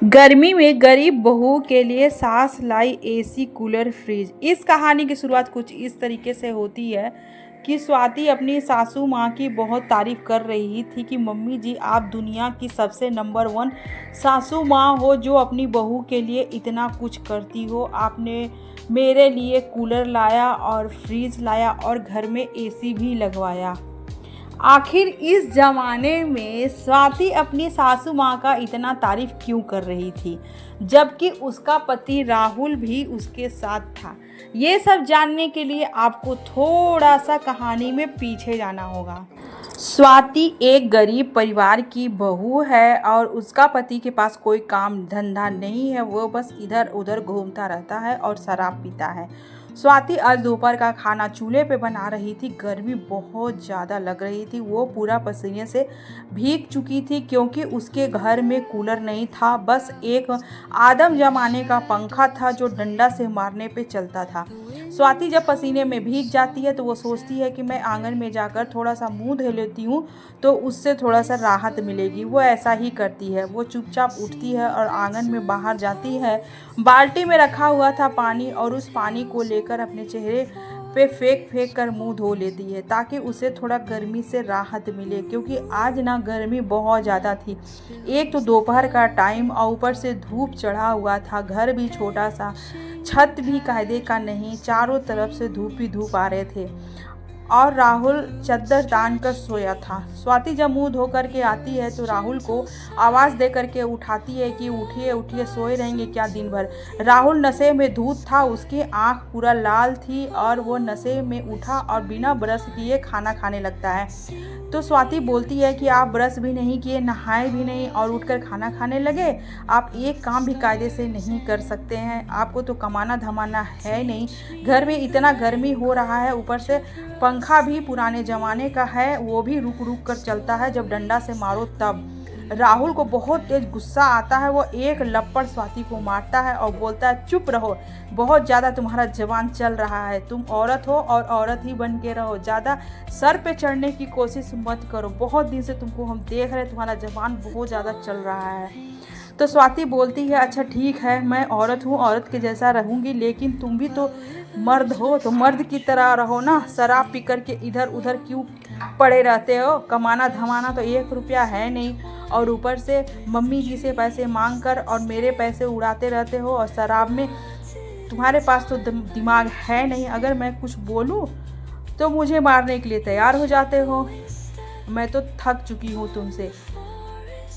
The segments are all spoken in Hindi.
गर्मी में गरीब बहू के लिए सास लाई एसी कूलर फ्रिज। इस कहानी की शुरुआत कुछ इस तरीके से होती है कि स्वाति अपनी सासू माँ की बहुत तारीफ कर रही थी कि मम्मी जी आप दुनिया की सबसे नंबर 1 सासू माँ हो जो अपनी बहू के लिए इतना कुछ करती हो। आपने मेरे लिए कूलर लाया और फ्रिज लाया और घर में एसी भी लगवाया। आखिर इस जमाने में स्वाति अपनी सासू माँ का इतना तारीफ क्यों कर रही थी, जबकि उसका पति राहुल भी उसके साथ था। ये सब जानने के लिए आपको थोड़ा सा कहानी में पीछे जाना होगा। स्वाति एक गरीब परिवार की बहू है और उसका पति के पास कोई काम धंधा नहीं है। वो बस इधर उधर घूमता रहता है और शराब पीता है। स्वाति आज दोपहर का खाना चूल्हे पे बना रही थी। गर्मी बहुत ज़्यादा लग रही थी। वो पूरा पसीने से भीग चुकी थी क्योंकि उसके घर में कूलर नहीं था, बस एक आदम जमाने का पंखा था जो डंडा से मारने पे चलता था। स्वाति जब पसीने में भीग जाती है तो वो सोचती है कि मैं आंगन में जाकर थोड़ा सा मुंह धो लेती हूँ तो उससे थोड़ा सा राहत मिलेगी। वो ऐसा ही करती है। वो चुपचाप उठती है और आंगन में बाहर जाती है। बाल्टी में रखा हुआ था पानी और उस पानी को लेकर अपने चेहरे पे फेंक फेंक कर मुंह धो लेती है ताकि उसे थोड़ा गर्मी से राहत मिले, क्योंकि आज ना गर्मी बहुत ज़्यादा थी। एक तो दोपहर का टाइम और ऊपर से धूप चढ़ा हुआ था। घर भी छोटा सा, छत भी कायदे का नहीं, चारों तरफ से धूप ही धूप आ रहे थे और राहुल चद्दर तान कर सोया था। स्वाति जब मुंह धो करके आती है तो राहुल को आवाज़ दे करके उठाती है कि उठिए उठिए, सोए रहेंगे क्या दिन भर। राहुल नशे में धूत था, उसकी आंख पूरा लाल थी और वो नशे में उठा और बिना ब्रश किए खाना खाने लगता है। तो स्वाति बोलती है कि आप ब्रश भी नहीं किए, नहाए भी नहीं और उठकर खाना खाने लगे। आप एक काम भी कायदे से नहीं कर सकते हैं। आपको तो कमाना धमाना है नहीं। घर में इतना गर्मी हो रहा है, ऊपर से पंखा भी पुराने ज़माने का है, वो भी रुक रुक कर चलता है जब डंडा से मारो तब। राहुल को बहुत तेज गुस्सा आता है। वो एक लपड़ स्वाति को मारता है और बोलता है चुप रहो, बहुत ज़्यादा तुम्हारा जवान चल रहा है। तुम औरत हो और औरत ही बन के रहो, ज़्यादा सर पे चढ़ने की कोशिश मत करो। बहुत दिन से तुमको हम देख रहे हैं, तुम्हारा जवान बहुत ज़्यादा चल रहा है। तो स्वाति बोलती है अच्छा ठीक है, मैं औरत हूँ, औरत के जैसा रहूँगी, लेकिन तुम भी तो मर्द हो तो मर्द की तरह रहो ना। शराब पी कर के इधर उधर क्यों पड़े रहते हो? कमाना धमाना तो 1 रुपया है नहीं और ऊपर से मम्मी जी से पैसे मांग कर और मेरे पैसे उड़ाते रहते हो और शराब में तुम्हारे पास तो दिमाग है नहीं। अगर मैं कुछ बोलूँ तो मुझे मारने के लिए तैयार हो जाते हो। मैं तो थक चुकी हूँ तुमसे।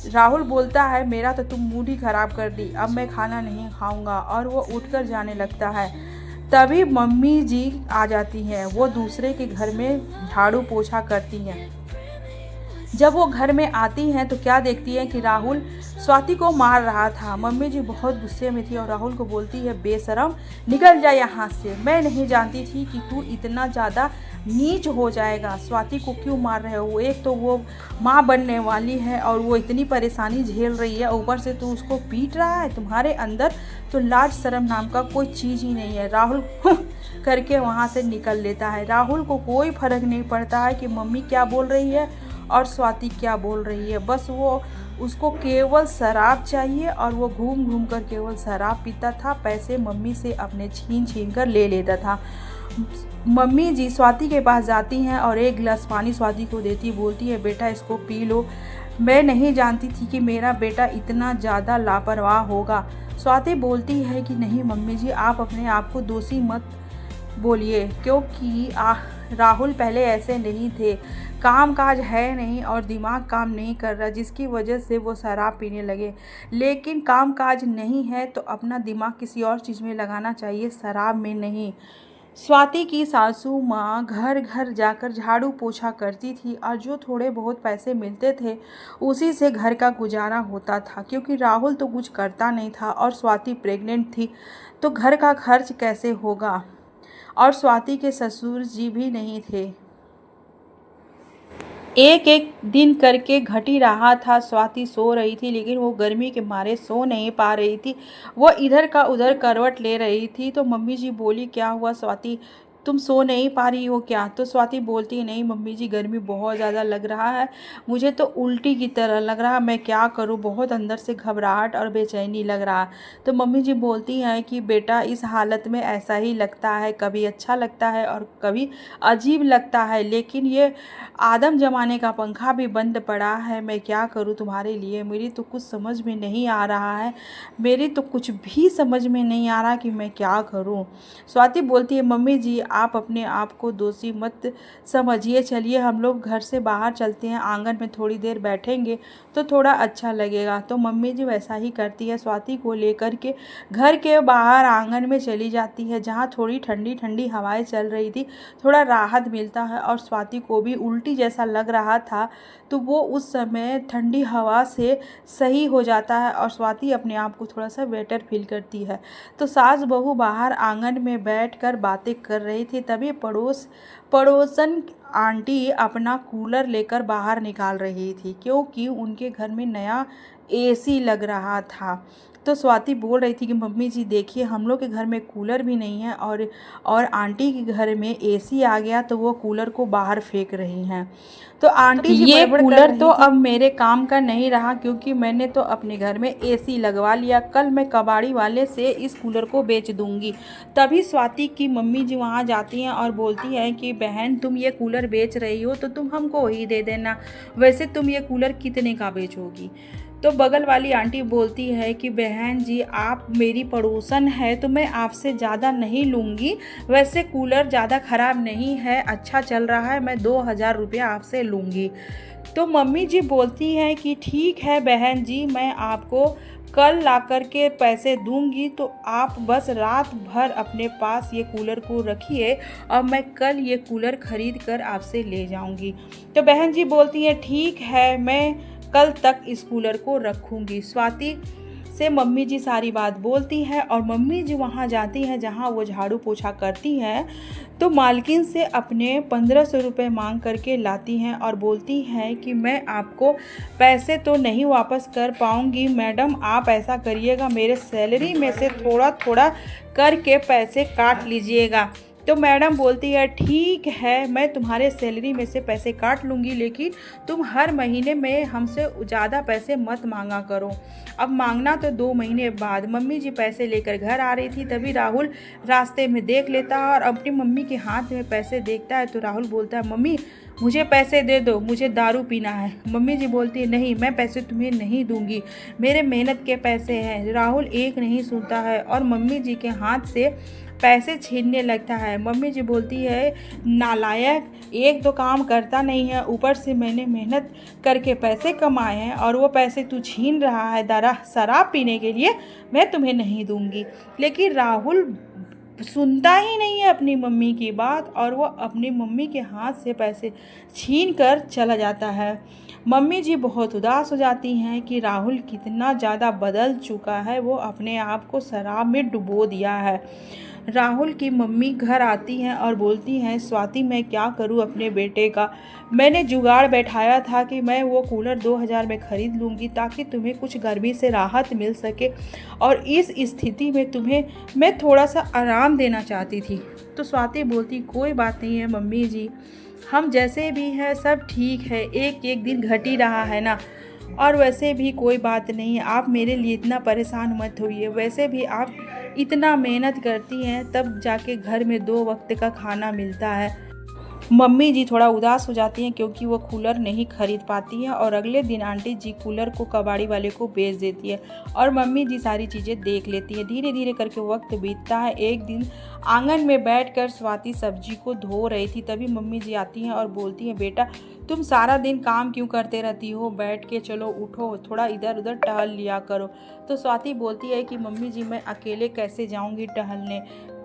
राहुल बोलता है मेरा तो तुम मूड ही खराब कर दी, अब मैं खाना नहीं खाऊंगा, और वो उठकर जाने लगता है। तभी मम्मी जी आ जाती हैं। वो दूसरे के घर में झाड़ू पोछा करती हैं। जब वो घर में आती हैं तो क्या देखती हैं कि राहुल स्वाति को मार रहा था। मम्मी जी बहुत गुस्से में थी और राहुल को बोलती है बेशरम, निकल जा यहाँ से। मैं नहीं जानती थी कि तू इतना ज़्यादा नीच हो जाएगा। स्वाति को क्यों मार रहे हो? एक तो वो माँ बनने वाली है और वो इतनी परेशानी झेल रही है, ऊपर से तू उसको पीट रहा है। तुम्हारे अंदर तो लाज शर्म नाम का कोई चीज़ ही नहीं है। राहुल करके वहाँ से निकल लेता है। राहुल को कोई फर्क नहीं पड़ता है कि मम्मी क्या बोल रही है और स्वाति क्या बोल रही है। बस वो उसको केवल शराब चाहिए और वो घूम घूम कर केवल शराब पीता था। पैसे मम्मी से अपने छीन छीन कर ले लेता था। मम्मी जी स्वाति के पास जाती हैं और एक गिलास पानी स्वाति को देती, बोलती है बेटा इसको पी लो। मैं नहीं जानती थी कि मेरा बेटा इतना ज़्यादा लापरवाह होगा। स्वाति बोलती है कि नहीं मम्मी जी, आप अपने आप को दोषी मत बोलिए, क्योंकि राहुल पहले ऐसे नहीं थे। काम काज है नहीं और दिमाग काम नहीं कर रहा, जिसकी वजह से वो शराब पीने लगे। लेकिन काम काज नहीं है तो अपना दिमाग किसी और चीज़ में लगाना चाहिए, शराब में नहीं। स्वाति की सासू माँ घर घर जाकर झाड़ू पोछा करती थी और जो थोड़े बहुत पैसे मिलते थे उसी से घर का गुजारा होता था, क्योंकि राहुल तो कुछ करता नहीं था और स्वाति प्रेग्नेंट थी तो घर का खर्च कैसे होगा। और स्वाति के ससुर जी भी नहीं थे। एक एक दिन करके घट ही रहा था। स्वाति सो रही थी लेकिन वो गर्मी के मारे सो नहीं पा रही थी। वो इधर का उधर करवट ले रही थी। तो मम्मी जी बोली क्या हुआ स्वाति, तुम सो नहीं पा रही हो क्या? तो स्वाति बोलती है नहीं मम्मी जी, गर्मी बहुत ज़्यादा लग रहा है, मुझे तो उल्टी की तरह लग रहा है, मैं क्या करूँ, बहुत अंदर से घबराहट और बेचैनी लग रहा है। तो मम्मी जी बोलती हैं कि बेटा इस हालत में ऐसा ही लगता है, कभी अच्छा लगता है और कभी अजीब लगता है, लेकिन ये आदम ज़माने का पंखा भी बंद पड़ा है, मैं क्या करूँ तुम्हारे लिए, मेरी तो कुछ समझ में नहीं आ रहा है, मेरी तो कुछ भी समझ में नहीं आ रहा कि मैं क्या करूँ। स्वाति बोलती है मम्मी जी आप अपने आप को दोषी मत समझिए, चलिए हम लोग घर से बाहर चलते हैं, आंगन में थोड़ी देर बैठेंगे तो थोड़ा अच्छा लगेगा। तो मम्मी जी वैसा ही करती है, स्वाति को लेकर के घर के बाहर आंगन में चली जाती है, जहाँ थोड़ी ठंडी ठंडी हवाएं चल रही थी, थोड़ा राहत मिलता है और स्वाति को भी उल्टी जैसा लग रहा था तो वो उस समय ठंडी हवा से सही हो जाता है और स्वाति अपने आप को थोड़ा सा बेटर फील करती है। तो सास बहू बाहर आंगन में बैठकर बातें कर रही थी, तभी पड़ोसन आंटी अपना कूलर लेकर बाहर निकाल रही थी, क्योंकि उनके घर में नया एसी लग रहा था। तो स्वाति बोल रही थी कि मम्मी जी देखिए हम लोग के घर में कूलर भी नहीं है और आंटी के घर में एसी आ गया, तो वो कूलर को बाहर फेंक रही हैं। तो आंटी जी ये बड़बड़ कर कूलर तो अब मेरे काम का नहीं रहा, क्योंकि मैंने तो अपने घर में एसी लगवा लिया, कल मैं कबाड़ी वाले से इस कूलर को बेच दूंगी। तभी स्वाति की मम्मी जी वहाँ जाती हैं और बोलती हैं कि बहन तुम ये कूलर बेच रही हो तो तुम हमको ही दे देना, वैसे तुम ये कूलर कितने का बेचोगी? तो बगल वाली आंटी बोलती है कि बहन जी आप मेरी पड़ोसन है तो मैं आपसे ज़्यादा नहीं लूँगी, वैसे कूलर ज़्यादा ख़राब नहीं है, अच्छा चल रहा है, मैं 2000 रुपया आपसे लूँगी। तो मम्मी जी बोलती हैं कि ठीक है बहन जी, मैं आपको कल ला कर के पैसे दूंगी, तो आप बस रात भर अपने पास ये कूलर को रखिए और मैं कल ये कूलर ख़रीद कर आपसे ले जाऊंगी। तो बहन जी बोलती हैं ठीक है, मैं कल तक इस कूलर को रखूंगी। स्वाति से मम्मी जी सारी बात बोलती हैं और मम्मी जी वहाँ जाती हैं जहाँ वो झाड़ू पोछा करती हैं, तो मालकिन से अपने 1500 रुपये मांग करके लाती हैं और बोलती हैं कि मैं आपको पैसे तो नहीं वापस कर पाऊँगी मैडम, आप ऐसा करिएगा मेरे सैलरी में से थोड़ा थोड़ा करके पैसे काट लीजिएगा। तो मैडम बोलती है ठीक है, मैं तुम्हारे सैलरी में से पैसे काट लूँगी, लेकिन तुम हर महीने में हमसे ज़्यादा पैसे मत मांगा करो। अब मांगना तो 2 महीने बाद। मम्मी जी पैसे लेकर घर आ रही थी, तभी राहुल रास्ते में देख लेता है और अपनी मम्मी के हाथ में पैसे देखता है। तो राहुल बोलता है मम्मी मुझे पैसे दे दो, मुझे दारू पीना है। मम्मी जी बोलती है नहीं, मैं पैसे तुम्हें नहीं दूंगी, मेरे मेहनत के पैसे हैं। राहुल एक नहीं सुनता है और मम्मी जी के हाथ से पैसे छीनने लगता है। मम्मी जी बोलती है नालायक, एक तो काम करता नहीं है, ऊपर से मैंने मेहनत करके पैसे कमाए हैं और वो पैसे तू छीन रहा है शराब पीने के लिए, मैं तुम्हें नहीं दूंगी। लेकिन राहुल सुनता ही नहीं है अपनी मम्मी की बात और वो अपनी मम्मी के हाथ से पैसे छीन कर चला जाता है। मम्मी जी बहुत उदास हो जाती हैं कि राहुल कितना ज़्यादा बदल चुका है, वो अपने आप को शराब में डुबो दिया है। राहुल की मम्मी घर आती हैं और बोलती हैं स्वाति मैं क्या करूं अपने बेटे का, मैंने जुगाड़ बैठाया था कि मैं वो कूलर 2000 में ख़रीद लूँगी ताकि तुम्हें कुछ गर्मी से राहत मिल सके, और इस स्थिति में तुम्हें मैं थोड़ा सा आराम देना चाहती थी। तो स्वाति बोलती कोई बात नहीं है मम्मी जी, हम जैसे भी हैं सब ठीक है, एक एक दिन घट ही रहा है ना, और वैसे भी कोई बात नहीं है, आप मेरे लिए इतना परेशान मत होइए, वैसे भी आप इतना मेहनत करती हैं तब जाके घर में 2 वक्त का खाना मिलता है। मम्मी जी थोड़ा उदास हो जाती हैं क्योंकि वो कूलर नहीं खरीद पाती हैं और अगले दिन आंटी जी कूलर को कबाड़ी वाले को बेच देती है और मम्मी जी सारी चीज़ें देख लेती हैं। धीरे धीरे करके वक्त बीतता है। एक दिन आंगन में बैठकर स्वाति सब्जी को धो रही थी, तभी मम्मी जी आती हैं और बोलती हैं बेटा तुम सारा दिन काम क्यों करते रहती हो, बैठ के चलो उठो, थोड़ा इधर उधर टहल लिया करो। तो स्वाति बोलती है कि मम्मी जी मैं अकेले कैसे जाऊँगी टहलने।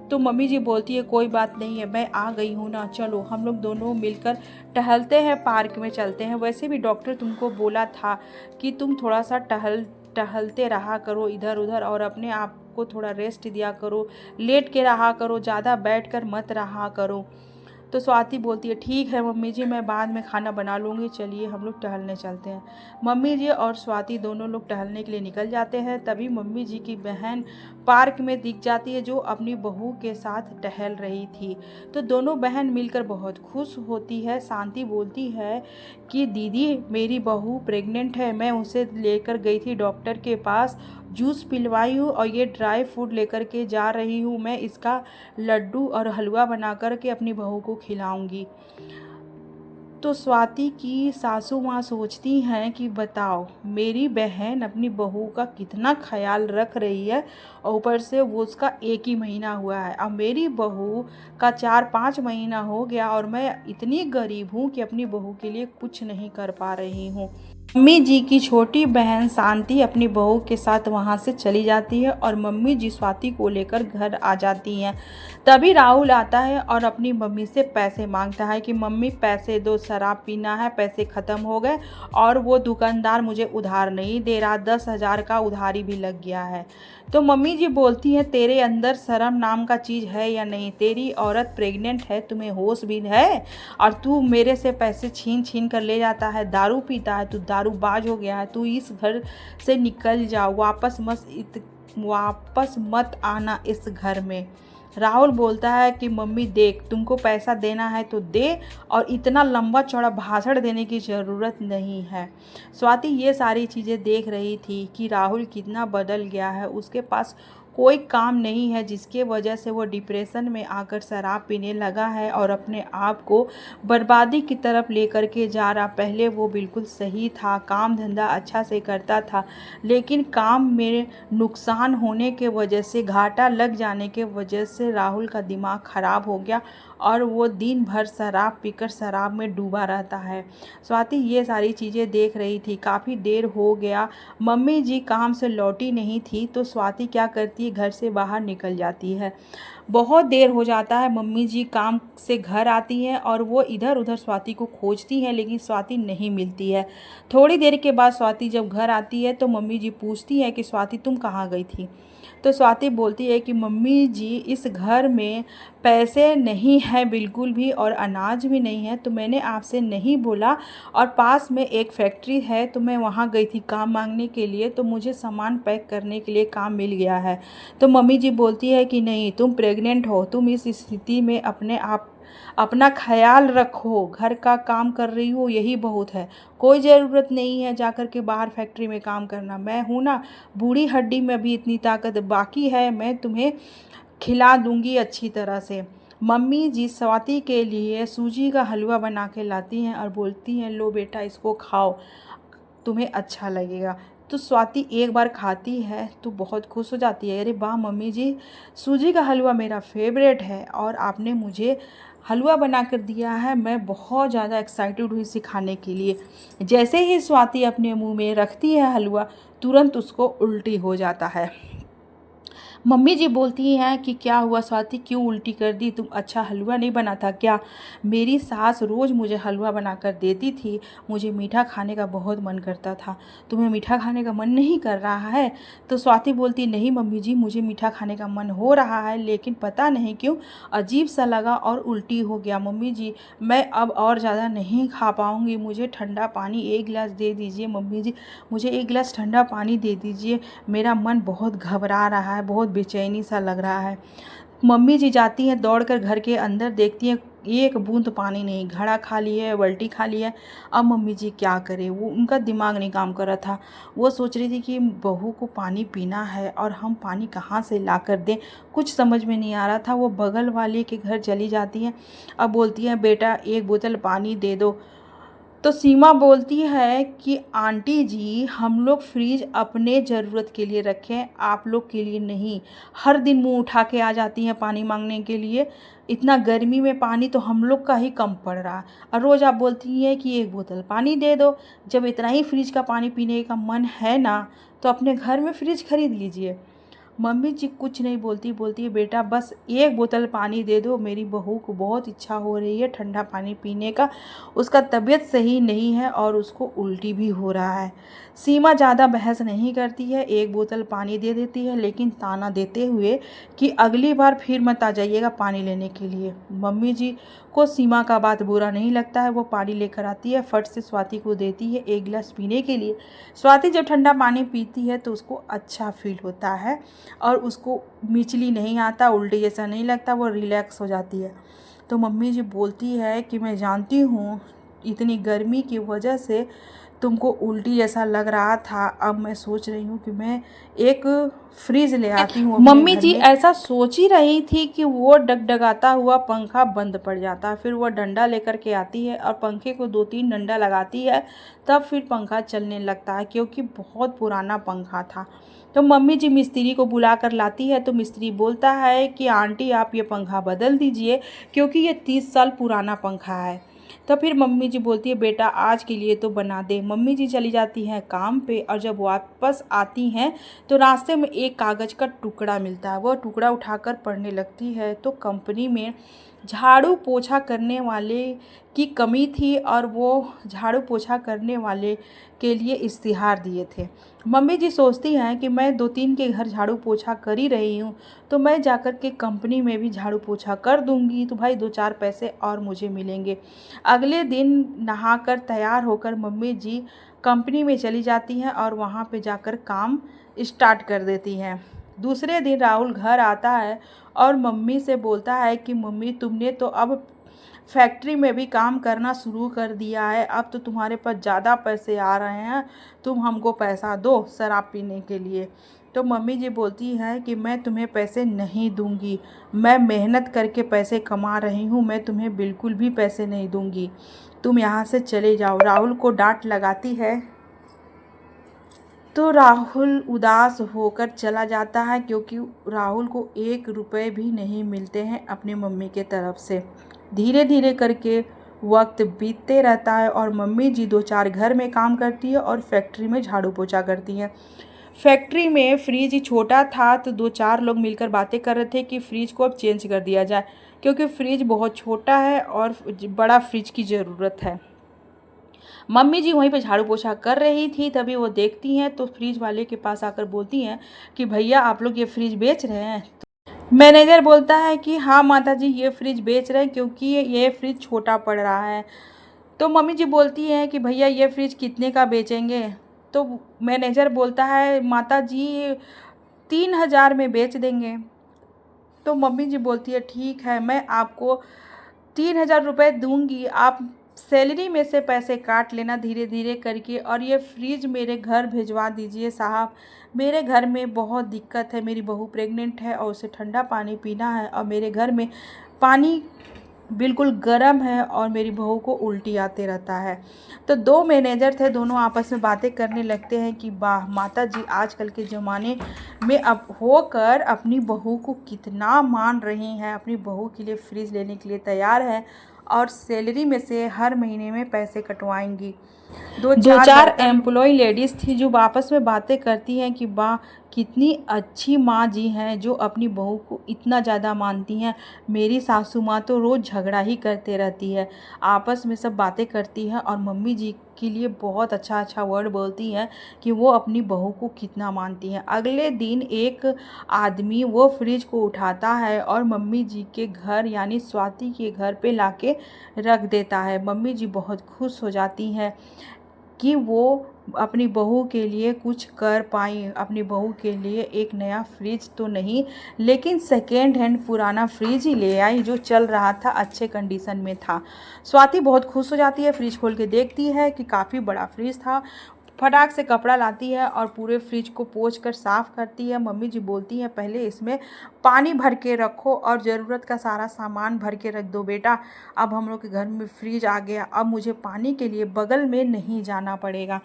तो मम्मी जी बोलती है कोई बात नहीं है, मैं आ गई हूँ ना, चलो हम लोग दोनों मिलकर टहलते हैं, पार्क में चलते हैं। वैसे भी डॉक्टर तुमको बोला था कि तुम थोड़ा सा टहलते रहा करो इधर उधर और अपने आप को थोड़ा रेस्ट दिया करो, लेट के रहा करो, ज़्यादा बैठ कर मत रहा करो। तो स्वाति बोलती है ठीक है मम्मी जी, मैं बाद में खाना बना लूँगी, चलिए हम लोग टहलने चलते हैं। मम्मी जी और स्वाति दोनों लोग टहलने के लिए निकल जाते हैं। तभी मम्मी जी की बहन पार्क में दिख जाती है, जो अपनी बहू के साथ टहल रही थी। तो दोनों बहन मिलकर बहुत खुश होती है। शांति बोलती है कि दीदी मेरी बहू प्रेग्नेंट है, मैं उसे लेकर गई थी डॉक्टर के पास, जूस पिलवाई हूँ और ये ड्राई फूड लेकर के जा रही हूँ, मैं इसका लड्डू और हलवा बना कर के अपनी बहू को खिलाऊंगी। तो स्वाति की सासू माँ सोचती हैं कि बताओ मेरी बहन अपनी बहू का कितना ख्याल रख रही है, और ऊपर से वो उसका 1 ही महीना हुआ है। अब मेरी बहू का 4-5 महीना हो गया और मैं इतनी गरीब हूँ कि अपनी बहू के लिए कुछ नहीं कर पा रही हूँ। मम्मी जी की छोटी बहन शांति अपनी बहू के साथ वहाँ से चली जाती है और मम्मी जी स्वाति को लेकर घर आ जाती हैं। तभी राहुल आता है और अपनी मम्मी से पैसे मांगता है कि मम्मी पैसे दो, शराब पीना है, पैसे ख़त्म हो गए और वो दुकानदार मुझे उधार नहीं दे रहा, 10,000 का उधारी भी लग गया है। तो मम्मी जी बोलती हैं तेरे अंदर शर्म नाम का चीज़ है या नहीं, तेरी औरत प्रेग्नेंट है, तुम्हें होश भी है और तू मेरे से पैसे छीन छीन कर ले जाता है, दारू पीता है, तू दारूबाज हो गया है, तू इस घर से निकल जा, वापस मत आना इस घर में। राहुल बोलता है कि मम्मी देख तुमको पैसा देना है तो दे, और इतना लंबा चौड़ा भाषण देने की ज़रूरत नहीं है। स्वाति ये सारी चीज़ें देख रही थी कि राहुल कितना बदल गया है, उसके पास कोई काम नहीं है, जिसके वजह से वो डिप्रेशन में आकर शराब पीने लगा है और अपने आप को बर्बादी की तरफ लेकर के जा रहा। पहले वो बिल्कुल सही था, काम धंधा अच्छा से करता था, लेकिन काम में नुकसान होने के वजह से, घाटा लग जाने के वजह से राहुल का दिमाग ख़राब हो गया और वो दिन भर शराब पीकर शराब में डूबा रहता है। स्वाति ये सारी चीज़ें देख रही थी। काफ़ी देर हो गया, मम्मी जी काम से लौटी नहीं थी, तो स्वाति क्या करती है, घर से बाहर निकल जाती है। बहुत देर हो जाता है, मम्मी जी काम से घर आती हैं और वो इधर उधर स्वाति को खोजती हैं, लेकिन स्वाति नहीं मिलती है। थोड़ी देर के बाद स्वाति जब घर आती है तो मम्मी जी पूछती है कि स्वाति तुम कहाँ गई थी। तो स्वाति बोलती है कि मम्मी जी इस घर में पैसे नहीं हैं बिल्कुल भी, और अनाज भी नहीं है, तो मैंने आपसे नहीं बोला, और पास में एक फैक्ट्री है तो मैं वहाँ गई थी काम मांगने के लिए, तो मुझे सामान पैक करने के लिए काम मिल गया है। तो मम्मी जी बोलती है कि नहीं तुम प्रेग्नेंट हो, तुम इस स्थिति में अपना ख्याल रखो, घर का काम कर रही हो यही बहुत है, कोई ज़रूरत नहीं है जाकर के बाहर फैक्ट्री में काम करना। मैं हूँ ना, बूढ़ी हड्डी में भी इतनी ताकत बाकी है, मैं तुम्हें खिला दूंगी अच्छी तरह से। मम्मी जी स्वाति के लिए सूजी का हलवा बना के लाती हैं और बोलती हैं लो बेटा इसको खाओ, तुम्हें अच्छा लगेगा। तो स्वाति एक बार खाती है तो बहुत खुश हो जाती है, अरे वाह मम्मी जी, सूजी का हलवा मेरा फेवरेट है और आपने मुझे हलवा बना कर दिया है, मैं बहुत ज़्यादा एक्साइटेड हुई इसे खाने के लिए। जैसे ही स्वाति अपने मुंह में रखती है हलवा, तुरंत उसको उल्टी हो जाता है। मम्मी जी बोलती हैं कि क्या हुआ स्वाति, क्यों उल्टी कर दी, तुम अच्छा हलवा नहीं बना था क्या। मेरी सास रोज़ मुझे हलवा बना कर देती थी, मुझे मीठा खाने का बहुत मन करता था, तुम्हें मीठा खाने का मन नहीं कर रहा है। तो स्वाति बोलती नहीं मम्मी जी मुझे मीठा खाने का मन हो रहा है, लेकिन पता नहीं क्यों अजीब सा लगा और उल्टी हो गया। मम्मी जी मैं अब और ज़्यादा नहीं खा पाऊँगी, मुझे ठंडा पानी 1 गिलास दे दीजिए मम्मी जी, मुझे 1 गिलास ठंडा पानी दे दीजिए, मेरा मन बहुत घबरा रहा है, बहुत बेचैनी सा लग रहा है। मम्मी जी जाती हैं दौड़कर घर के अंदर, देखती हैं एक बूंद पानी नहीं, घड़ा खाली है, बाल्टी खाली है। अब मम्मी जी क्या करे, वो उनका दिमाग नहीं काम कर रहा था। वो सोच रही थी कि बहू को पानी पीना है और हम पानी कहाँ से ला कर दें, कुछ समझ में नहीं आ रहा था। वो बगल वाले के घर चली जाती हैं, अब बोलती हैं बेटा 1 बोतल पानी दे दो। तो सीमा बोलती है कि आंटी जी हम लोग फ्रिज अपने ज़रूरत के लिए रखें, आप लोग के लिए नहीं। हर दिन मुंह उठा के आ जाती हैं पानी मांगने के लिए, इतना गर्मी में पानी तो हम लोग का ही कम पड़ रहा है, और रोज़ आप बोलती हैं कि 1 बोतल पानी दे दो। जब इतना ही फ्रिज का पानी पीने का मन है ना, तो अपने घर में फ्रिज खरीद लीजिए। मम्मी जी कुछ नहीं बोलती, बोलती है बेटा बस एक बोतल पानी दे दो, मेरी बहू को बहुत इच्छा हो रही है ठंडा पानी पीने का, उसका तबीयत सही नहीं है और उसको उल्टी भी हो रहा है। सीमा ज़्यादा बहस नहीं करती है, एक बोतल पानी दे देती है, लेकिन ताना देते हुए कि अगली बार फिर मत आ जाइएगा पानी लेने के लिए। मम्मी जी को सीमा का बात बुरा नहीं लगता है, वो पानी लेकर आती है, फट से स्वाति को देती है एक गिलास पीने के लिए। स्वाति जब ठंडा पानी पीती है तो उसको अच्छा फील होता है और उसको मिचली नहीं आता, उल्टी जैसा नहीं लगता, वो रिलैक्स हो जाती है। तो मम्मी जी बोलती है कि मैं जानती हूँ इतनी गर्मी की वजह से तुमको उल्टी जैसा लग रहा था, अब मैं सोच रही हूँ कि मैं एक फ्रिज ले आती हूँ अपने मम्मी घर जी में। ऐसा सोच ही रही थी कि वो डगडगाता हुआ पंखा बंद पड़ जाता, फिर वो डंडा लेकर के आती है और पंखे को 2-3 डंडा लगाती है, तब फिर पंखा चलने लगता है, क्योंकि बहुत पुराना पंखा था। तो मम्मी जी मिस्त्री को बुला कर लाती है, तो मिस्त्री बोलता है कि आंटी आप ये पंखा बदल दीजिए, क्योंकि ये 30 साल पुराना पंखा है। तो फिर मम्मी जी बोलती है बेटा आज के लिए तो बना दे। मम्मी जी चली जाती हैं काम पे, और जब वापस आती हैं तो रास्ते में एक कागज़ का टुकड़ा मिलता है। वो टुकड़ा उठाकर पढ़ने लगती है तो कंपनी में झाड़ू पोछा करने वाले की कमी थी, और वो झाड़ू पोछा करने वाले के लिए इश्तिहार दिए थे। मम्मी जी सोचती हैं कि मैं 2-3 के घर झाड़ू पोछा कर ही रही हूँ, तो मैं जाकर के कंपनी में भी झाड़ू पोछा कर दूँगी, तो भाई 2-4 पैसे और मुझे मिलेंगे। अगले दिन नहाकर तैयार होकर मम्मी जी कंपनी में चली जाती हैं और वहाँ पे जाकर काम स्टार्ट कर देती हैं। दूसरे दिन राहुल घर आता है और मम्मी से बोलता है कि मम्मी तुमने तो अब फैक्ट्री में भी काम करना शुरू कर दिया है, अब तो तुम्हारे पास ज़्यादा पैसे आ रहे हैं, तुम हमको पैसा दो शराब पीने के लिए। तो मम्मी जी बोलती हैं कि मैं तुम्हें पैसे नहीं दूंगी, मैं मेहनत करके पैसे कमा रही हूँ, मैं तुम्हें बिल्कुल भी पैसे नहीं दूंगी, तुम यहाँ से चले जाओ। राहुल को डांट लगाती है तो राहुल उदास होकर चला जाता है, क्योंकि राहुल को 1 रुपये भी नहीं मिलते हैं अपनी मम्मी के तरफ से। धीरे धीरे करके वक्त बीतते रहता है और मम्मी जी 2-4 घर में काम करती है और फैक्ट्री में झाड़ू पोछा करती हैं। फैक्ट्री में फ्रिज छोटा था, तो 2-4 लोग मिलकर बातें कर रहे थे कि फ्रिज को अब चेंज कर दिया जाए, क्योंकि फ्रिज बहुत छोटा है और बड़ा फ्रिज की ज़रूरत है। मम्मी जी वहीं पे झाड़ू पोछा कर रही थी, तभी वो देखती हैं तो फ्रिज वाले के पास आकर बोलती हैं कि भैया आप लोग ये फ्रिज बेच रहे हैं। तो मैनेजर बोलता है कि हाँ माता जी ये फ्रिज बेच रहे हैं, क्योंकि ये फ्रिज छोटा पड़ रहा है। तो मम्मी जी बोलती हैं कि भैया ये फ्रिज कितने का बेचेंगे। तो मैनेजर बोलता है माता जी 3,000 में बेच देंगे। तो मम्मी जी बोलती है ठीक है, मैं आपको 3,000 रुपये दूंगी, आप सैलरी में से पैसे काट लेना धीरे धीरे करके, और ये फ्रिज मेरे घर भिजवा दीजिए साहब, मेरे घर में बहुत दिक्कत है, मेरी बहू प्रेग्नेंट है और उसे ठंडा पानी पीना है, और मेरे घर में पानी बिल्कुल गर्म है और मेरी बहू को उल्टी आते रहता है। तो 2 मैनेजर थे, दोनों आपस में बातें करने लगते हैं कि वाह माता जी आजकल के ज़माने में अब होकर अपनी बहू को कितना मान रही हैं, अपनी बहू के लिए फ्रिज लेने के लिए तैयार है और सैलरी में से हर महीने में पैसे कटवाएंगी। 2-4 एम्प्लॉय लेडीज़ थी जो आपस में बातें करती हैं कि वाह कितनी अच्छी माँ जी हैं जो अपनी बहू को इतना ज़्यादा मानती हैं। मेरी सासू माँ तो रोज़ झगड़ा ही करते रहती है, आपस में सब बातें करती हैं और मम्मी जी के लिए बहुत अच्छा अच्छा वर्ड बोलती हैं कि वो अपनी बहू को कितना मानती हैं। अगले दिन एक आदमी वो फ्रिज को उठाता है और मम्मी जी के घर यानी स्वाति के घर पे लाके रख देता है। मम्मी जी बहुत खुश हो जाती हैं कि वो अपनी बहू के लिए कुछ कर पाई, अपनी बहू के लिए एक नया फ्रिज तो नहीं लेकिन सेकेंड हैंड पुराना फ्रिज ही ले आई जो चल रहा था, अच्छे कंडीशन में था। स्वाति बहुत खुश हो जाती है, फ्रिज खोल के देखती है कि काफ़ी बड़ा फ्रिज था, फटाक से कपड़ा लाती है और पूरे फ्रिज को पोंछ कर साफ़ करती है। मम्मी जी बोलती हैं पहले इसमें पानी भर के रखो और ज़रूरत का सारा सामान भर के रख दो बेटा, अब हम लोग के घर में फ्रिज आ गया, अब मुझे पानी के लिए बगल में नहीं जाना पड़ेगा।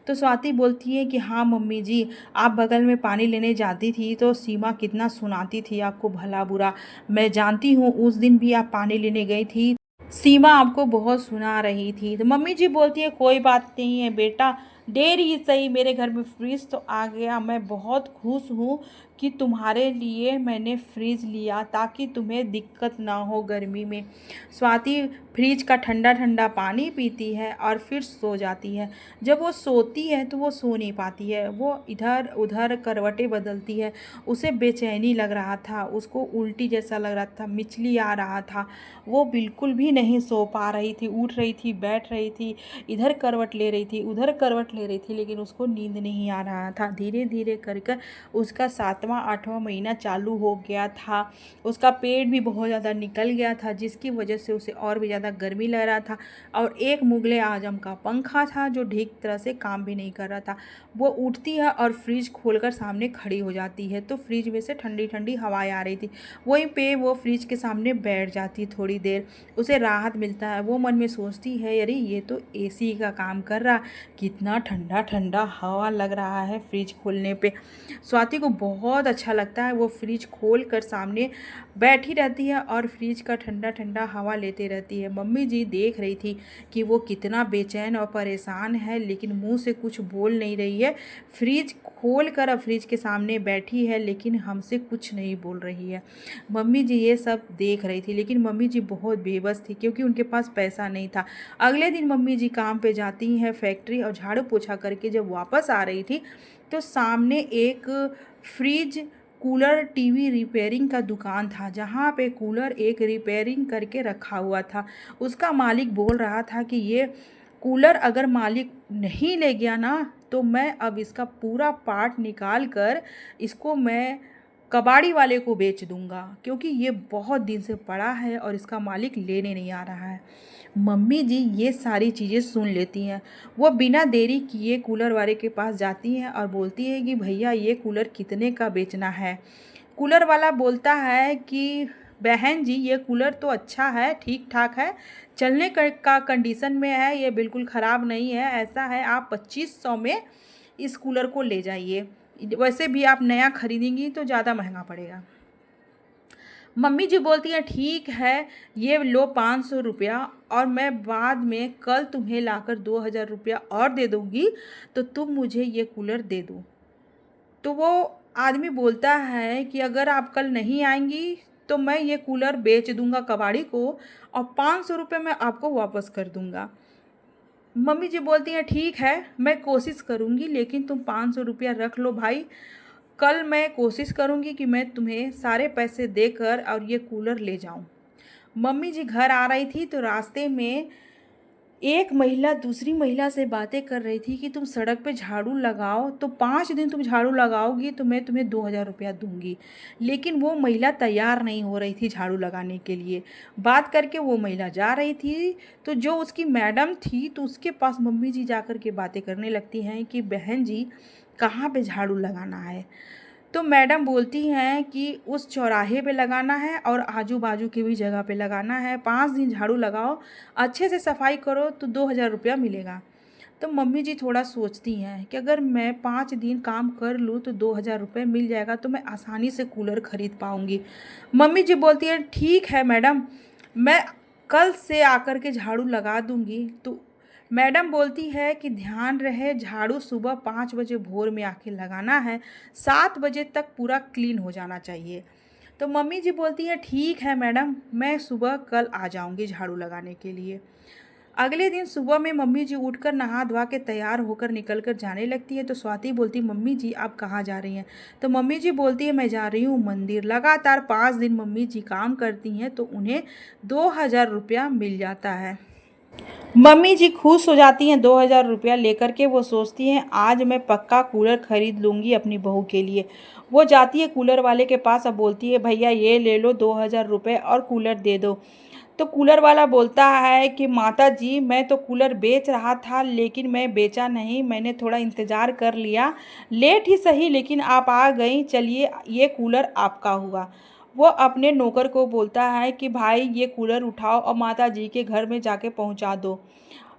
तो स्वाति बोलती है कि हाँ मम्मी जी, आप बगल में पानी लेने जाती थी तो सीमा कितना सुनाती थी आपको भला बुरा, मैं जानती हूँ उस दिन भी आप पानी लेने गई थी, सीमा आपको बहुत सुना रही थी। तो मम्मी जी बोलती है कोई बात नहीं है बेटा, देर ही सही मेरे घर में फ्रिज तो आ गया। मैं बहुत खुश हूँ कि तुम्हारे लिए मैंने फ्रिज लिया ताकि तुम्हें दिक्कत ना हो गर्मी में। स्वाति फ्रिज का ठंडा ठंडा पानी पीती है और फिर सो जाती है। जब वो सोती है तो वो सो नहीं पाती है, वो इधर उधर करवटें बदलती है। उसे बेचैनी लग रहा था, उसको उल्टी जैसा लग रहा था, मिचली आ रहा था। वो बिल्कुल भी नहीं सो पा रही थी, उठ रही थी, बैठ रही थी, इधर करवट ले रही थी, उधर करवट ले रही थी, लेकिन उसको नींद नहीं आ रहा था। धीरे धीरे कर कर उसका 7वां 8वां महीना चालू हो गया था। उसका पेट भी बहुत ज़्यादा निकल गया था, जिसकी वजह से उसे और भी ज़्यादा गर्मी लग रहा था। और एक मुगले आजम का पंखा था जो ठीक तरह से काम भी नहीं कर रहा था। वो उठती है और फ्रिज खोलकर सामने खड़ी हो जाती है, तो फ्रिज में से ठंडी ठंडी हवाएं आ रही थी। वहीं पे वो फ्रिज के सामने बैठ जाती है थोड़ी देर, उसे राहत मिलता है। वो मन में सोचती है, अरे ये तो एसी का काम कर रहा, कितना ठंडा ठंडा हवा लग रहा है फ्रिज खोलने पे। स्वाति को बहुत अच्छा लगता है। वो फ्रिज खोल कर सामने बैठी रहती है और फ्रिज का ठंडा ठंडा हवा लेते रहती है। मम्मी जी देख रही थी कि वो कितना बेचैन और परेशान है, लेकिन मुंह से कुछ बोल नहीं रही है। फ्रिज खोल कर अब फ्रिज के सामने बैठी है, लेकिन हमसे कुछ नहीं बोल रही है। मम्मी जी ये सब देख रही थी, लेकिन मम्मी जी बहुत बेबस थी क्योंकि उनके पास पैसा नहीं था। अगले दिन मम्मी जी काम पे जाती हैं फैक्ट्री, और झाड़ू पोछा करके जब वापस आ रही थी तो सामने एक फ्रिज कूलर टीवी रिपेयरिंग का दुकान था, जहाँ पे कूलर एक रिपेयरिंग करके रखा हुआ था। उसका मालिक बोल रहा था कि ये कूलर अगर मालिक नहीं ले गया ना, तो मैं अब इसका पूरा पार्ट निकाल कर इसको मैं कबाड़ी वाले को बेच दूंगा, क्योंकि ये बहुत दिन से पड़ा है और इसका मालिक लेने नहीं आ रहा है। मम्मी जी ये सारी चीज़ें सुन लेती हैं। वो बिना देरी किए कूलर वाले के पास जाती हैं और बोलती है कि भैया ये कूलर कितने का बेचना है। कूलर वाला बोलता है कि बहन जी ये कूलर तो अच्छा है, ठीक ठाक है, चलने का कंडीशन में है, ये बिल्कुल ख़राब नहीं है। ऐसा है आप 2500 में इस कूलर को ले जाइए, वैसे भी आप नया खरीदेंगी तो ज़्यादा महंगा पड़ेगा। मम्मी जी बोलती हैं ठीक है, ये लो 500 रुपया, और मैं बाद में कल तुम्हें लाकर 2000 रुपया और दे दूँगी, तो तुम मुझे ये कूलर दे दो। तो वो आदमी बोलता है कि अगर आप कल नहीं आएंगी तो मैं ये कूलर बेच दूंगा कबाड़ी को, और 500 रुपये मैं आपको वापस कर दूंगा। मम्मी जी बोलती हैं ठीक है, मैं कोशिश करूंगी, लेकिन तुम 500 रुपया रख लो भाई। कल मैं कोशिश करूंगी कि मैं तुम्हें सारे पैसे देकर और ये कूलर ले जाऊं। मम्मी जी घर आ रही थी तो रास्ते में एक महिला दूसरी महिला से बातें कर रही थी कि तुम सड़क पे झाड़ू लगाओ, तो 5 दिन तुम झाड़ू लगाओगी तो मैं तुम्हें 2000 रुपया दूंगी। लेकिन वो महिला तैयार नहीं हो रही थी झाड़ू लगाने के लिए। बात करके वो महिला जा रही थी, तो जो उसकी मैडम थी तो उसके पास मम्मी जी जा कर के बातें करने लगती हैं कि बहन जी कहाँ पे झाड़ू लगाना है। तो मैडम बोलती हैं कि उस चौराहे पे लगाना है और आजू बाजू की भी जगह पे लगाना है। 5 दिन झाड़ू लगाओ, अच्छे से सफाई करो तो 2000 रुपया मिलेगा। तो मम्मी जी थोड़ा सोचती हैं कि अगर मैं 5 दिन काम कर लूँ तो 2000 रुपये मिल जाएगा, तो मैं आसानी से कूलर ख़रीद पाऊँगी। मम्मी जी बोलती है ठीक है मैडम, मैं कल से आकर के झाड़ू लगा दूँगी। तो मैडम बोलती है कि ध्यान रहे झाड़ू सुबह 5 बजे भोर में आके लगाना है, 7 बजे तक पूरा क्लीन हो जाना चाहिए। तो मम्मी जी बोलती है ठीक है मैडम, मैं सुबह कल आ जाऊंगी झाड़ू लगाने के लिए। अगले दिन सुबह में मम्मी जी उठकर नहा धोवा के तैयार होकर निकल कर जाने लगती है। तो स्वाति बोलती मम्मी जी आप कहाँ जा रही हैं। तो मम्मी जी बोलती है मैं जा रही हूँ मंदिर। लगातार 5 दिन मम्मी जी काम करती हैं तो उन्हें 2000 रुपया मिल जाता है। मम्मी जी खुश हो जाती हैं 2000 रुपया लेकर के। वो सोचती हैं आज मैं पक्का कूलर ख़रीद लूँगी अपनी बहू के लिए। वो जाती है कूलर वाले के पास और बोलती है भैया ये ले लो 2000 रुपये और कूलर दे दो। तो कूलर वाला बोलता है कि माता जी मैं तो कूलर बेच रहा था, लेकिन मैं बेचा नहीं, मैंने थोड़ा इंतज़ार कर लिया, लेट ही सही लेकिन आप आ गई, चलिए ये कूलर आपका हुआ। वो अपने नौकर को बोलता है कि भाई ये कूलर उठाओ और माता जी के घर में जाके पहुंचा दो।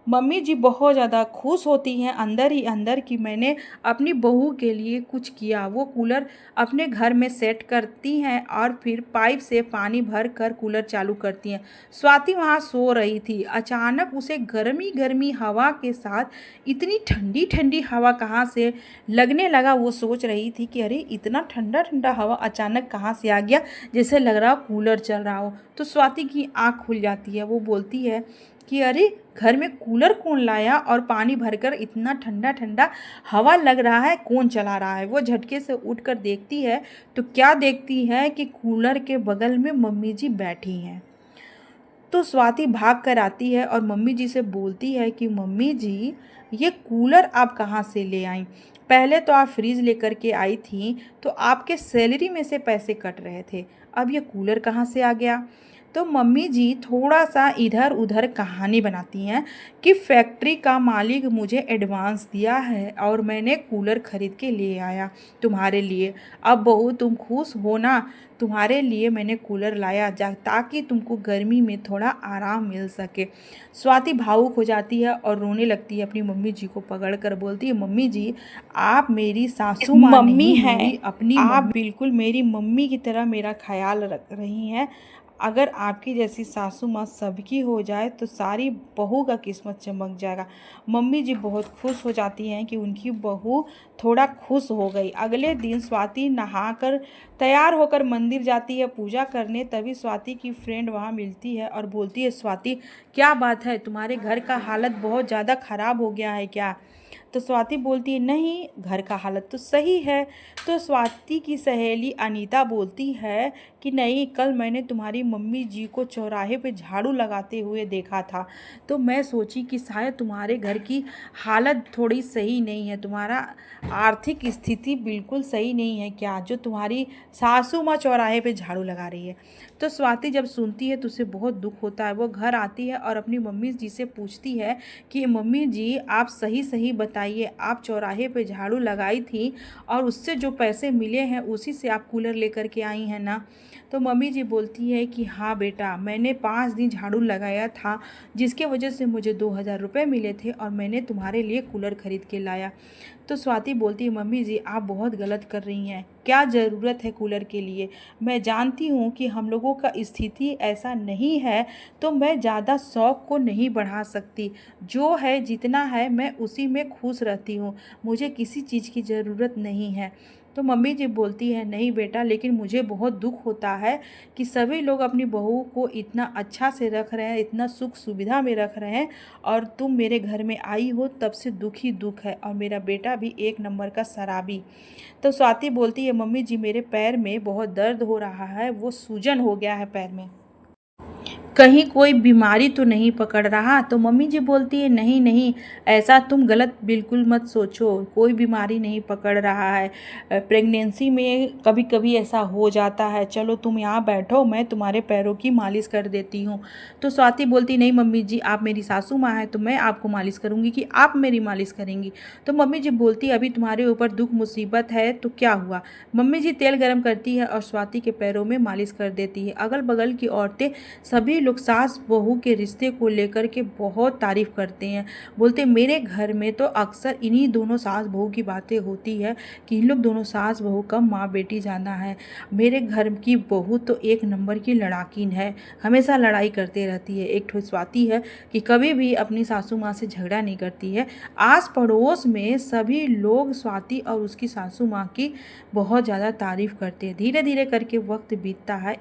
मम्मी जी बहुत ज़्यादा खुश होती हैं अंदर ही अंदर कि मैंने अपनी बहू के लिए कुछ किया। वो कूलर अपने घर में सेट करती हैं और फिर पाइप से पानी भर कर कूलर चालू करती हैं। स्वाति वहाँ सो रही थी। अचानक उसे गर्मी गर्मी हवा के साथ इतनी ठंडी ठंडी हवा कहाँ से लगने लगा। वो सोच रही थी कि अरे इतना ठंडा ठंडा हवा अचानक कहाँ से आ गया, जैसे लग रहा हो कूलर चल रहा हो। तो स्वाति की आँख खुल जाती है। वो बोलती है कि अरे घर में कूलर कौन लाया और पानी भरकर इतना ठंडा ठंडा हवा लग रहा है, कौन चला रहा है। वो झटके से उठकर देखती है तो क्या देखती है कि कूलर के बगल में मम्मी जी बैठी हैं। तो स्वाति भाग कर आती है और मम्मी जी से बोलती है कि मम्मी जी ये कूलर आप कहाँ से ले आई? पहले तो आप फ्रिज लेकर के आई थी तो आपके सैलरी में से पैसे कट रहे थे, अब ये कूलर कहाँ से आ गया? तो मम्मी जी थोड़ा सा इधर उधर कहानी बनाती हैं कि फैक्ट्री का मालिक मुझे एडवांस दिया है और मैंने कूलर खरीद के ले आया तुम्हारे लिए। अब बहू तुम खुश हो ना, तुम्हारे लिए मैंने कूलर लाया ताकि तुमको गर्मी में थोड़ा आराम मिल सके। स्वाति भावुक हो जाती है और रोने लगती है। अपनी मम्मी जी को पकड़ कर बोलती है, मम्मी जी आप मेरी सासू माँ नहीं हैं, मेरी अपनी आप बिल्कुल मेरी मम्मी की तरह मेरा ख्याल रख रही हैं। अगर आपकी जैसी सासू माँ सबकी हो जाए तो सारी बहू का किस्मत चमक जाएगा। मम्मी जी बहुत खुश हो जाती हैं कि उनकी बहू थोड़ा खुश हो गई। अगले दिन स्वाति नहाकर तैयार होकर मंदिर जाती है पूजा करने। तभी स्वाति की फ्रेंड वहाँ मिलती है और बोलती है, स्वाति क्या बात है, तुम्हारे घर का हालत बहुत ज़्यादा ख़राब हो गया है क्या? तो स्वाति बोलती है, नहीं घर का हालत तो सही है। तो स्वाति की सहेली अनीता बोलती है कि नहीं, कल मैंने तुम्हारी मम्मी जी को चौराहे पे झाड़ू लगाते हुए देखा था, तो मैं सोची कि शायद तुम्हारे घर की हालत थोड़ी सही नहीं है, तुम्हारा आर्थिक स्थिति बिल्कुल सही नहीं है क्या, जो तुम्हारी सासू माँ चौराहे पे झाड़ू लगा रही है। तो स्वाति जब सुनती है तो उसे बहुत दुख होता है। वो घर आती है और अपनी मम्मी जी से पूछती है कि मम्मी जी आप सही सही बताइए, आप चौराहे पे झाड़ू लगाई थी और उससे जो पैसे मिले हैं उसी से आप कूलर लेकर के आई हैं ना? तो मम्मी जी बोलती है कि हाँ बेटा, मैंने 5 दिन झाड़ू लगाया था जिसके वजह से मुझे 2000 रुपये मिले थे और मैंने तुम्हारे लिए कूलर ख़रीद के लाया। तो स्वाति बोलती है, मम्मी जी आप बहुत गलत कर रही हैं, क्या ज़रूरत है कूलर के लिए? मैं जानती हूँ कि हम लोगों का स्थिति ऐसा नहीं है, तो मैं ज़्यादा शौक़ को नहीं बढ़ा सकती। जो है जितना है मैं उसी में खुश रहती हूँ, मुझे किसी चीज़ की ज़रूरत नहीं है। तो मम्मी जी बोलती है, नहीं बेटा, लेकिन मुझे बहुत दुख होता है कि सभी लोग अपनी बहू को इतना अच्छा से रख रहे हैं, इतना सुख सुविधा में रख रहे हैं और तुम मेरे घर में आई हो तब से दुख ही दुख है, और मेरा बेटा भी 1 नंबर का शराबी। तो स्वाति बोलती है, मम्मी जी मेरे पैर में बहुत दर्द हो रहा है, वो सूजन हो गया है पैर में, कहीं कोई बीमारी तो नहीं पकड़ रहा? तो मम्मी जी बोलती है, नहीं नहीं, ऐसा तुम गलत बिल्कुल मत सोचो, कोई बीमारी नहीं पकड़ रहा है, प्रेगनेंसी में कभी कभी ऐसा हो जाता है, चलो तुम यहाँ बैठो, मैं तुम्हारे पैरों की मालिश कर देती हूँ। तो स्वाति बोलती, नहीं मम्मी जी आप मेरी सासू माँ हैं तो मैं आपको मालिश करूँगी कि आप मेरी मालिश करेंगी? तो मम्मी जी बोलती, अभी तुम्हारे ऊपर दुख मुसीबत है तो क्या हुआ? मम्मी जी तेल गर्म करती है और स्वाति के पैरों में मालिश कर देती है। अगल बगल की औरतें सभी लोग सास बहू के रिश्ते को लेकर के बहुत तारीफ करते हैं। बोलते मेरे घर में तो अक्सर इन्हीं दोनों सास बहू की बातें होती है कि इन लोग दोनों सास बहू का माँ बेटी जाना है। मेरे घर की बहू तो 1 नंबर की लड़ाकीन है, हमेशा लड़ाई करते रहती है। एक ठो स्वाति है कि कभी भी अपनी सासू माँ से झगड़ा नहीं करती है। आस पड़ोस में सभी लोग स्वाति और उसकी सासू माँ की बहुत ज़्यादा तारीफ करते हैं। धीरे धीरे करके वक्त बीतता है।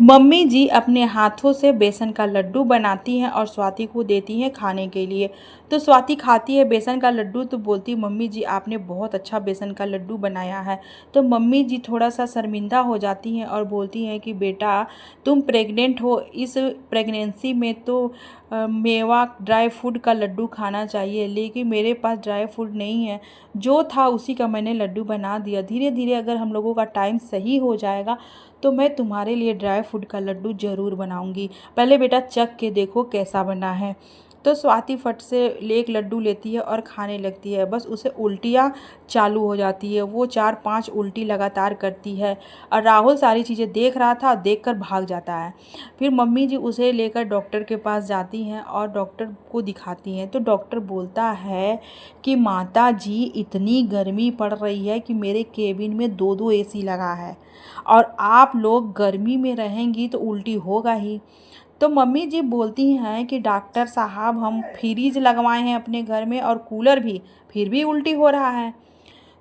मम्मी जी अपने हाथों से बेसन का लड्डू बनाती हैं और स्वाति को देती हैं खाने के लिए। तो स्वाति खाती है बेसन का लड्डू तो बोलती, मम्मी जी आपने बहुत अच्छा बेसन का लड्डू बनाया है। तो मम्मी जी थोड़ा सा शर्मिंदा हो जाती हैं और बोलती हैं कि बेटा तुम प्रेग्नेंट हो, इस प्रेगनेंसी में तो मेवा ड्राई फ्रूट का लड्डू खाना चाहिए, लेकिन मेरे पास ड्राई फ्रूट नहीं है, जो था उसी का मैंने लड्डू बना दिया। धीरे धीरे अगर हम लोगों का टाइम सही हो जाएगा तो मैं तुम्हारे लिए ड्राई फ्रूट का लड्डू ज़रूर बनाऊंगी, पहले बेटा चख के देखो कैसा बना है। तो स्वाति फट से एक लड्डू लेती है और खाने लगती है। बस उसे उल्टियाँ चालू हो जाती है, वो 4-5 उल्टी लगातार करती है और राहुल सारी चीज़ें देख रहा था, देखकर भाग जाता है। फिर मम्मी जी उसे लेकर डॉक्टर के पास जाती हैं और डॉक्टर को दिखाती हैं। तो डॉक्टर बोलता है कि माता जी, इतनी गर्मी पड़ रही है कि मेरे केबिन में 2-2 एसी लगा है और आप लोग गर्मी में रहेंगी तो उल्टी होगा ही। तो मम्मी जी बोलती हैं कि डॉक्टर साहब, हम फ्रिज लगवाए हैं अपने घर में और कूलर भी, फिर भी उल्टी हो रहा है।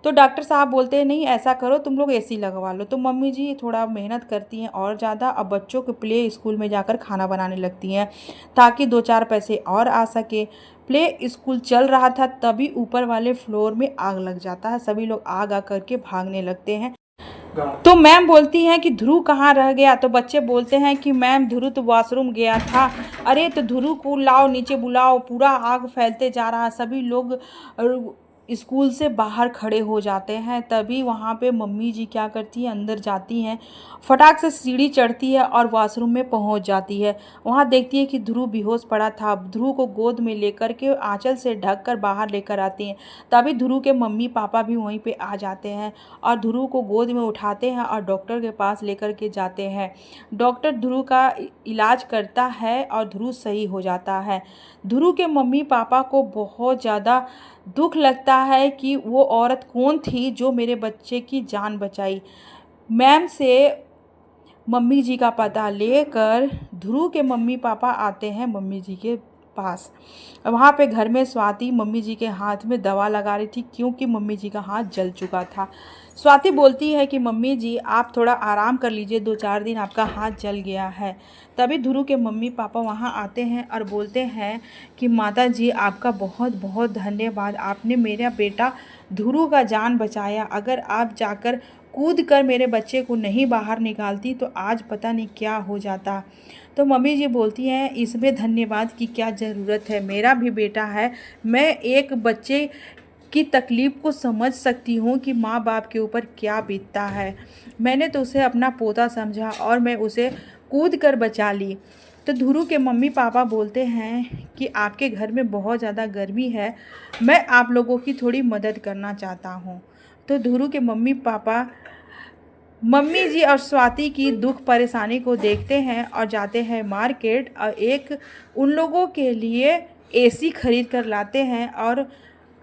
तो डॉक्टर साहब बोलते हैं, नहीं ऐसा करो, तुम लोग एसी लगवा लो। तो मम्मी जी थोड़ा मेहनत करती हैं और ज़्यादा, अब बच्चों के प्ले स्कूल में जाकर खाना बनाने लगती हैं ताकि 2-4 पैसे और आ सके। प्ले स्कूल चल रहा था तभी ऊपर वाले फ्लोर में आग लग जाता है। सभी लोग आग आ करके भागने लगते हैं। तो मैम बोलती हैं कि ध्रुव कहाँ रह गया। तो बच्चे बोलते हैं कि मैम ध्रुव तो वॉशरूम गया था। अरे तो ध्रुव को लाओ, नीचे बुलाओ, पूरा आग फैलते जा रहा है। सभी लोग स्कूल से बाहर खड़े हो जाते हैं। तभी वहाँ पे मम्मी जी क्या करती हैं, अंदर जाती हैं, फटाक से सीढ़ी चढ़ती है और वॉशरूम में पहुँच जाती है। वहाँ देखती है कि ध्रुव बेहोश पड़ा था। ध्रुव को गोद में लेकर के आंचल से ढक कर बाहर लेकर आती हैं। तभी ध्रुव के मम्मी पापा भी वहीं पे आ जाते हैं और ध्रुव को गोद में उठाते हैं और डॉक्टर के पास लेकर के जाते हैं। डॉक्टर ध्रुव का इलाज करता है और ध्रुव सही हो जाता है। ध्रुव के मम्मी पापा को बहुत ज़्यादा दुख लगता है कि वो औरत कौन थी जो मेरे बच्चे की जान बचाई। मैम से मम्मी जी का पता लेकर ध्रुव के मम्मी पापा आते हैं मम्मी जी के पास। वहाँ पे घर में स्वाति मम्मी जी के हाथ में दवा लगा रही थी क्योंकि मम्मी जी का हाथ जल चुका था। स्वाति बोलती है कि मम्मी जी, आप थोड़ा आराम कर लीजिए, 2-4 दिन आपका हाथ जल गया है। तभी ध्रुव के मम्मी पापा वहाँ आते हैं और बोलते हैं कि माता जी, आपका बहुत बहुत धन्यवाद, आपने मेरा बेटा ध्रुव का जान बचाया। अगर आप जाकर कूद कर मेरे बच्चे को नहीं बाहर निकालती तो आज पता नहीं क्या हो जाता। तो मम्मी जी बोलती हैं, इसमें धन्यवाद की क्या ज़रूरत है, मेरा भी बेटा है। मैं एक बच्चे की तकलीफ़ को समझ सकती हूँ कि माँ बाप के ऊपर क्या बीतता है। मैंने तो उसे अपना पोता समझा और मैं उसे कूद कर बचा ली। तो ध्रुव के मम्मी पापा बोलते हैं कि आपके घर में बहुत ज़्यादा गर्मी है, मैं आप लोगों की थोड़ी मदद करना चाहता हूँ। तो ध्रुव के मम्मी पापा मम्मी जी और स्वाति की दुख परेशानी को देखते हैं और जाते हैं मार्केट और एक उन लोगों के लिए एसी खरीद कर लाते हैं और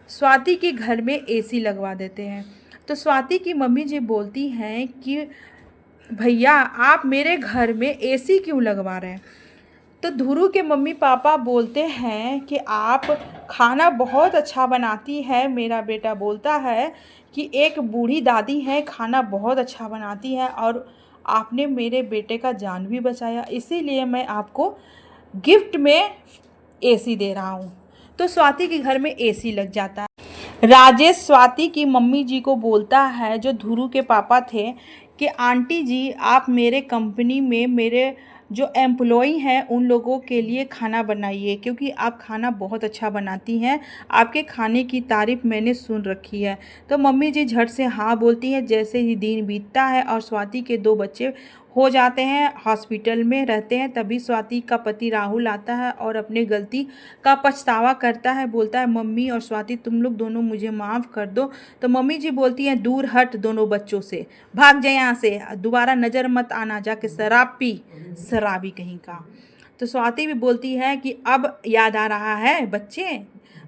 स्वाति के घर में एसी लगवा देते हैं। तो स्वाति की मम्मी जी बोलती हैं कि भैया, आप मेरे घर में एसी क्यों लगवा रहे हैं। तो ध्रुव के मम्मी पापा बोलते हैं कि आप खाना बहुत अच्छा बनाती है। मेरा बेटा बोलता है कि एक बूढ़ी दादी है, खाना बहुत अच्छा बनाती है और आपने मेरे बेटे का जान भी बचाया, इसीलिए मैं आपको गिफ्ट में एसी दे रहा हूँ। तो स्वाति के घर में एसी लग जाता है। राजेश स्वाति की मम्मी जी को बोलता है, जो ध्रुव के पापा थे, कि आंटी जी, आप मेरे कंपनी में मेरे जो एम्प्लॉई हैं उन लोगों के लिए खाना बनाइए क्योंकि आप खाना बहुत अच्छा बनाती हैं, आपके खाने की तारीफ़ मैंने सुन रखी है। तो मम्मी जी झट से हाँ बोलती हैं। जैसे ही दिन बीतता है और स्वाति के 2 बच्चे हो जाते हैं, हॉस्पिटल में रहते हैं, तभी स्वाति का पति राहुल आता है और अपनी गलती का पछतावा करता है। बोलता है, मम्मी और स्वाति, तुम लोग दोनों मुझे माफ़ कर दो। तो मम्मी जी बोलती हैं, दूर हट दोनों बच्चों से, भाग जाए यहाँ से, दोबारा नज़र मत आना, जाके शराब पी, शराबी कहीं का। तो स्वाति भी बोलती है कि अब याद आ रहा है बच्चे,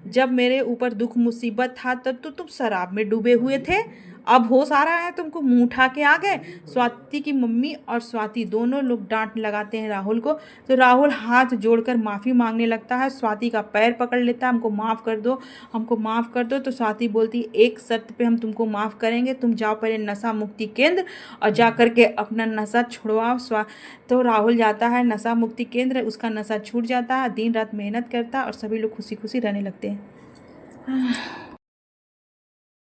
जब मेरे ऊपर दुख मुसीबत था तब तो तुम शराब में डूबे हुए थे, अब होश आ रहा है तुमको, मुंह उठा के आ गए। स्वाति की मम्मी और स्वाति दोनों लोग डांट लगाते हैं राहुल को। तो राहुल हाथ जोड़कर माफ़ी मांगने लगता है, स्वाति का पैर पकड़ लेता है, हमको माफ़ कर दो, हमको माफ़ कर दो। तो स्वाति बोलती, एक शर्त पे हम तुमको माफ़ करेंगे, तुम जाओ पहले नशा मुक्ति केंद्र और जा कर के अपना नशा छुड़वाओ। तो राहुल जाता है नशा मुक्ति केंद्र, उसका नशा छूट जाता है, दिन रात मेहनत करता है और सभी लोग खुशी खुशी रहने लगते हैं।